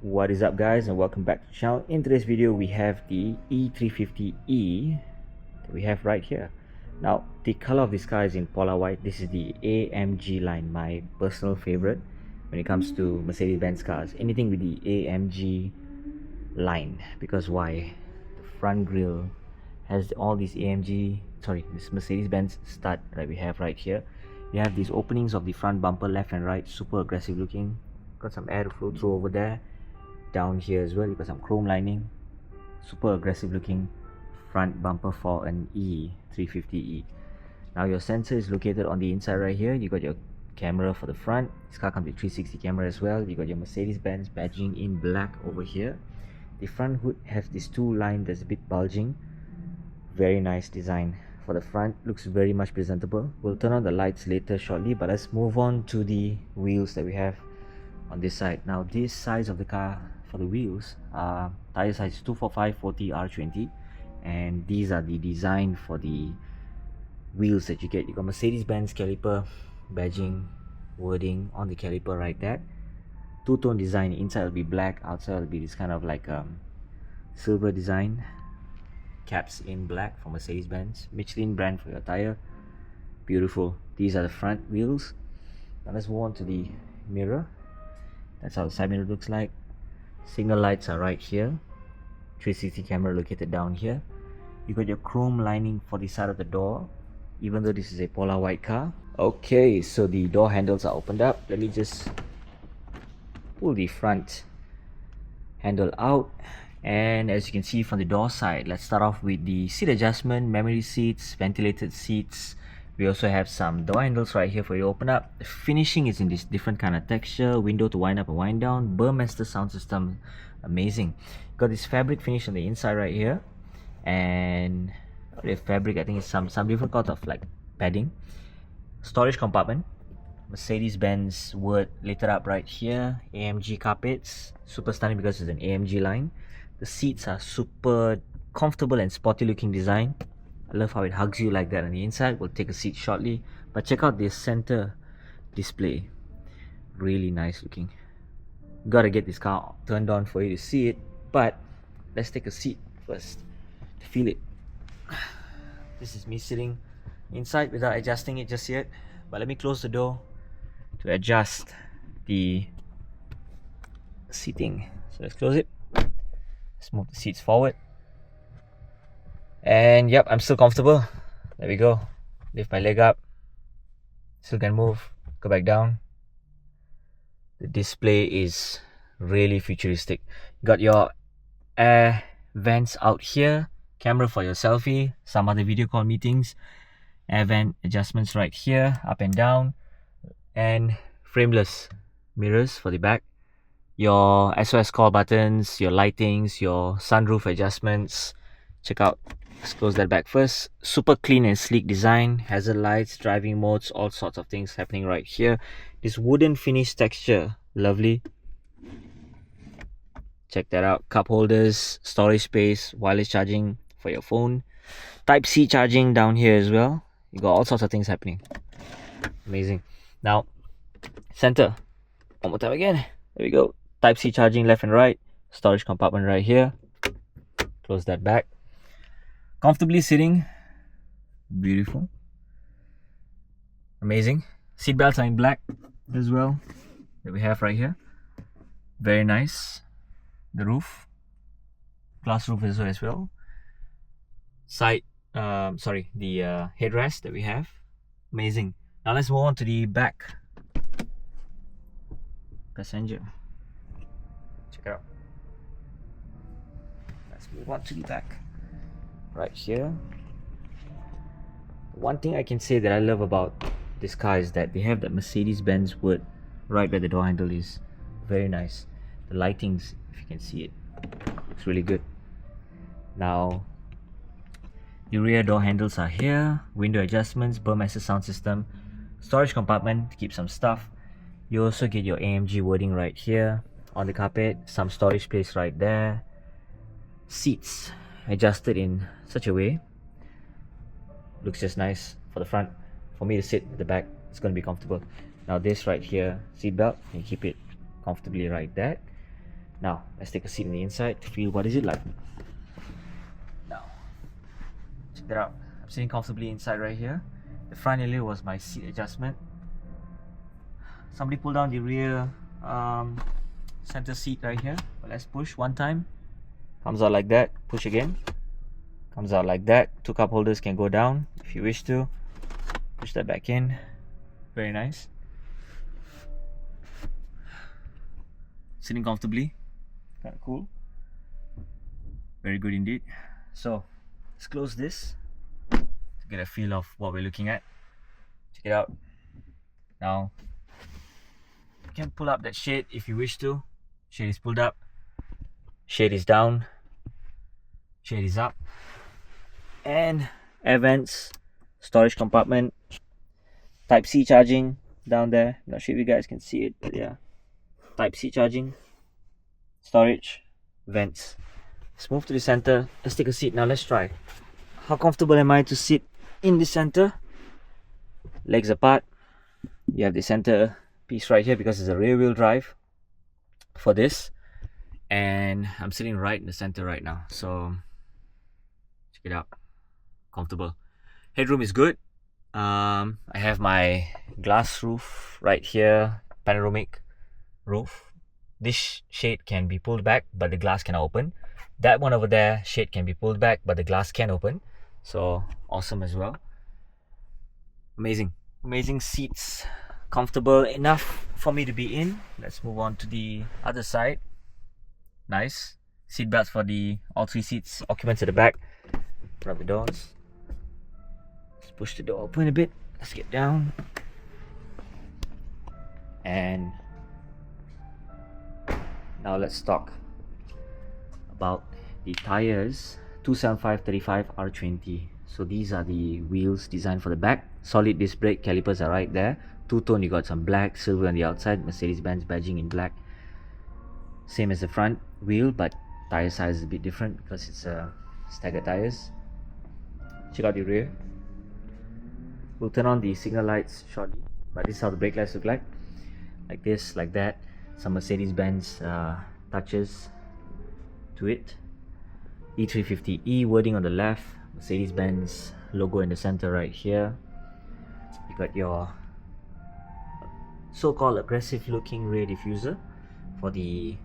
What is up, guys, and welcome back to the channel. In today's video we have the E350e that we have right here. Now the color of this car is in polar white. This is the AMG line, my personal favorite when it comes to Mercedes-Benz cars. Anything with the AMG line, because why? The front grille has all these this Mercedes-Benz stud that we have right here. You have these openings of the front bumper, left and right, super aggressive looking. Got some air to flow through over there. Down here as well, you got some chrome lining. Super aggressive looking front bumper for an E350e. Now your sensor is located on the inside right here. You got your camera for the front. This car comes with 360 camera as well. You got your Mercedes-Benz badging in black over here. The front hood has this two line that's a bit bulging. Very nice design for the front, looks very much presentable. We'll turn on the lights later shortly, but let's move on to the wheels that we have on this side. Now this size of the car for the wheels, tire size 245/40 R20, and these are the design for the wheels that you get. You got Mercedes-Benz caliper badging wording on the caliper right there. Two-tone design, inside will be black, outside will be this kind of like silver design. Caps in black for Mercedes-Benz. Michelin brand for your tire. Beautiful. These are the front wheels. Now let's move on to the mirror. That's how the side mirror looks like. Signal lights are right here. 360 camera located down here. You got your chrome lining for the side of the door, even though this is a polar white car. Okay, so the door handles are opened up. Let me just pull the front handle out, and as you can see from the door side, let's start off with the seat adjustment, memory seats, ventilated seats. We also have some door handles right here for you to open up. The finishing is in this different kind of texture. Window to wind up and wind down. Burmester sound system, amazing. Got this fabric finish on the inside right here, and the fabric, I think it's some different kind of like padding. Storage compartment, Mercedes-Benz word lit up right here. AMG carpets, super stunning because it's an AMG line. The seats are super comfortable and sporty looking design. I love how it hugs you like that on the inside. We'll take a seat shortly, but check out this center display. Really nice looking. Gotta get this car turned on for you to see it, but let's take a seat first to feel it. This is me sitting inside without adjusting it just yet, but let me close the door to adjust the seating. So let's close it. Let's move the seats forward. And yep, I'm still comfortable. There we go. Lift my leg up. Still can move. Go back down. The display is really futuristic. Got your air vents out here. Camera for your selfie. Some other video call meetings. Air vent adjustments right here. Up and down. And frameless mirrors for the back. Your SOS call buttons. Your lightings. Your sunroof adjustments. Check out. Let's close that back first. Super clean and sleek design. Hazard lights, driving modes, all sorts of things happening right here. This wooden finish texture, lovely. Check that out. Cup holders, storage space, wireless charging for your phone. Type-C charging down here as well. You got all sorts of things happening. Amazing. Now, center. One more time again. There we go. Type-C charging left and right. Storage compartment right here. Close that back. Comfortably sitting. Beautiful. Amazing. Seatbelts are in black as well that we have right here. Very nice. The roof. Glass roof as well. Side, the headrest that we have. Amazing. Now let's move on to the back. Passenger. Check it out. Let's move on to the back. Right here. One thing I can say that I love about this car is that they have that Mercedes-Benz word right where the door handle is. Very nice. The lightings, if you can see it, looks really good. Now the rear door handles are here. Window adjustments, Burmester sound system, storage compartment to keep some stuff. You also get your AMG wording right here on the carpet. Some storage space right there. Seats adjusted in such a way, looks just nice for the front. For me to sit at the back, it's going to be comfortable. Now this right here, seat belt, you can keep it comfortably right there. Now let's take a seat on the inside to feel what is it like. Now check that out. I'm sitting comfortably inside right here. The front area was my seat adjustment. Somebody pulled down the rear center seat right here. But let's push one time. Comes out like that. Push again. Comes out like that. Two cup holders can go down if you wish to. Push that back in. Very nice. Sitting comfortably. Kind of cool. Very good indeed. So let's close this to get a feel of what we're looking at. Check it out. Now you can pull up that shade if you wish to. Shade is pulled up. Shade is down. Shade is up. And air vents, storage compartment, Type-C charging down there. Not sure if you guys can see it, but yeah. Type-C charging, storage, vents. Let's move to the center. Let's take a seat now. Let's try. How comfortable am I to sit in the center? Legs apart. You have the center piece right here because it's a rear wheel drive for this. And I'm sitting right in the center right now. So check it out. Comfortable. Headroom is good. I have my glass roof right here, panoramic roof. This shade can be pulled back, but the glass cannot open. That one over there, shade can be pulled back, but the glass can open. So awesome as well. Amazing seats, comfortable enough for me to be in. Let's move on to the other side. Nice seat belts for all three seats, occupants at the back. Open up the doors. Let's push the door open a bit. Let's get down. And now let's talk about the tires. 275/35 R20. So these are the wheels designed for the back. Solid disc brake calipers are right there. Two-tone, you got some black, silver on the outside. Mercedes-Benz badging in black. Same as the front wheel, but tire size is a bit different because it's staggered tires. Check out the rear. We'll turn on the signal lights shortly, but this is how the brake lights look like this, like that. Some Mercedes-Benz touches to it. E350e wording on the left, Mercedes-Benz logo in the center right here. You got your so-called aggressive looking rear diffuser for the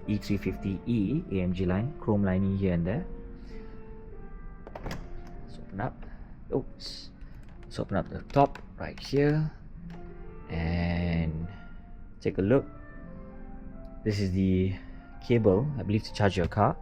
E350e AMG line, chrome lining here and there. Let's open up. Oops. Let's open up the top right here and take a look. This is the cable, I believe, to charge your car,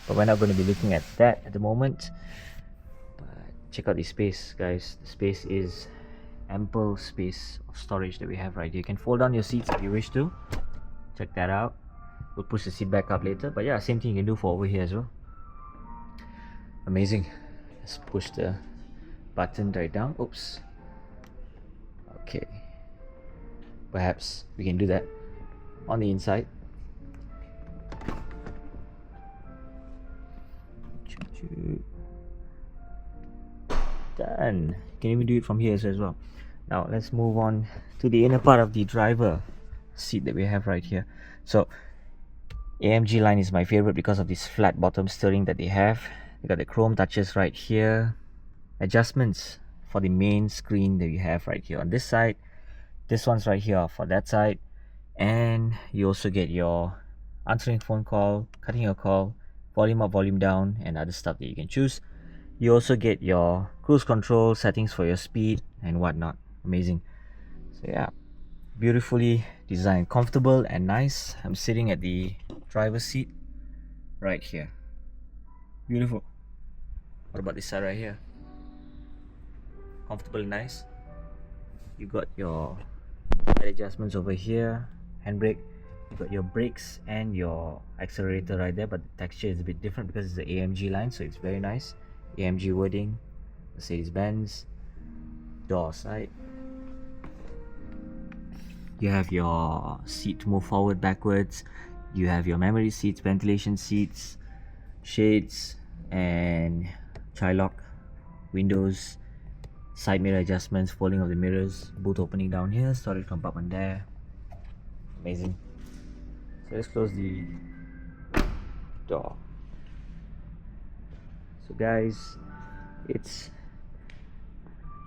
but we're not going to be looking at that at the moment. But check out the space, guys. The space is ample space of storage that we have right here. You can fold down your seats if you wish to. Check that out. We'll push the seat back up later, but yeah, same thing you can do for over here as well. Amazing. Let's push the button right down. Oops. Okay, perhaps we can do that on the inside. Done. Can even do it from here as well. Now let's move on to the inner part of the driver seat that we have right here. So AMG line is my favorite because of this flat bottom steering that they have. They got the chrome touches right here. Adjustments for the main screen that you have right here on this side. This one's right here for that side. And you also get your answering phone call, cutting your call, volume up, volume down, and other stuff that you can choose. You also get your cruise control settings for your speed and whatnot. Amazing. So yeah, beautifully designed, comfortable and nice. I'm sitting at the driver's seat right here. Beautiful. What about this side right here? Comfortable and nice. You got your head adjustments over here, handbrake. You got your brakes and your accelerator right there, but the texture is a bit different because it's the AMG line, so it's very nice. AMG wording, Mercedes-Benz. Door side. You have your seat to move forward, backwards. You have your memory seats, ventilation seats, shades, and child lock, windows, side mirror adjustments, folding of the mirrors, boot opening down here, storage compartment there. Amazing. So let's close the door. So guys, it's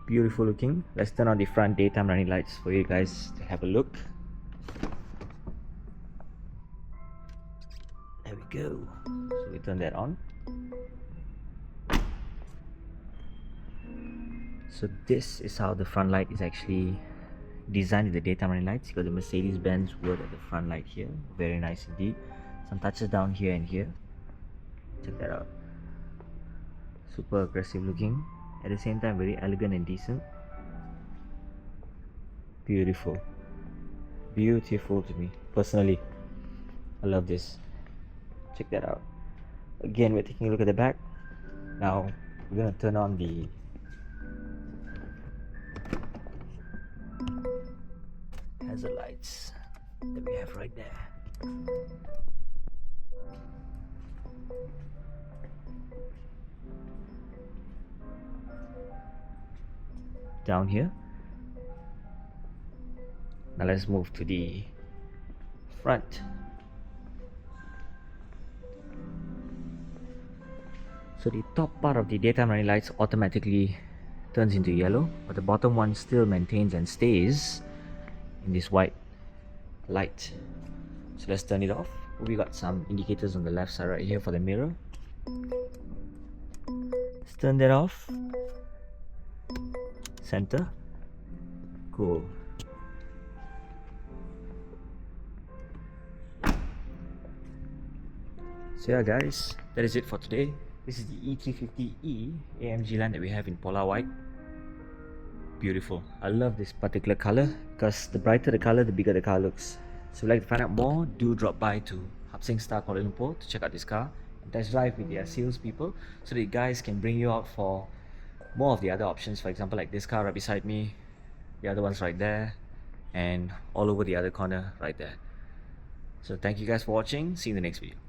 beautiful looking. Let's turn on the front daytime running lights for you guys to have a look. There we go. So we turn that on. So this is how the front light is actually designed with the daytime running lights. You got the Mercedes-Benz word at the front light here. Very nice indeed. Some touches down here and here. Check that out. Super aggressive looking. At the same time, very elegant and decent. Beautiful. Beautiful to me. Personally, I love this. Check that out. Again, we're taking a look at the back. Now, we're going to turn on the hazard lights that we have right there. Down here. Now let's move to the front. So the top part of the daytime running lights automatically turns into yellow, but the bottom one still maintains and stays in this white light. So let's turn it off. We got some indicators on the left side right here for the mirror. Let's turn that off. Center. Cool. So yeah guys, that is it for today. This is the E350e AMG line that we have in Polar White. Beautiful. I love this particular color because the brighter the color, the bigger the car looks. So if you'd like to find out more, do drop by to Hap Seng Star Kuala Lumpur to check out this car and test drive with their sales people so that you guys can bring you out for more of the other options. For example, like this car right beside me, the other one's right there, and all over the other corner right there. So thank you guys for watching. See you in the next video.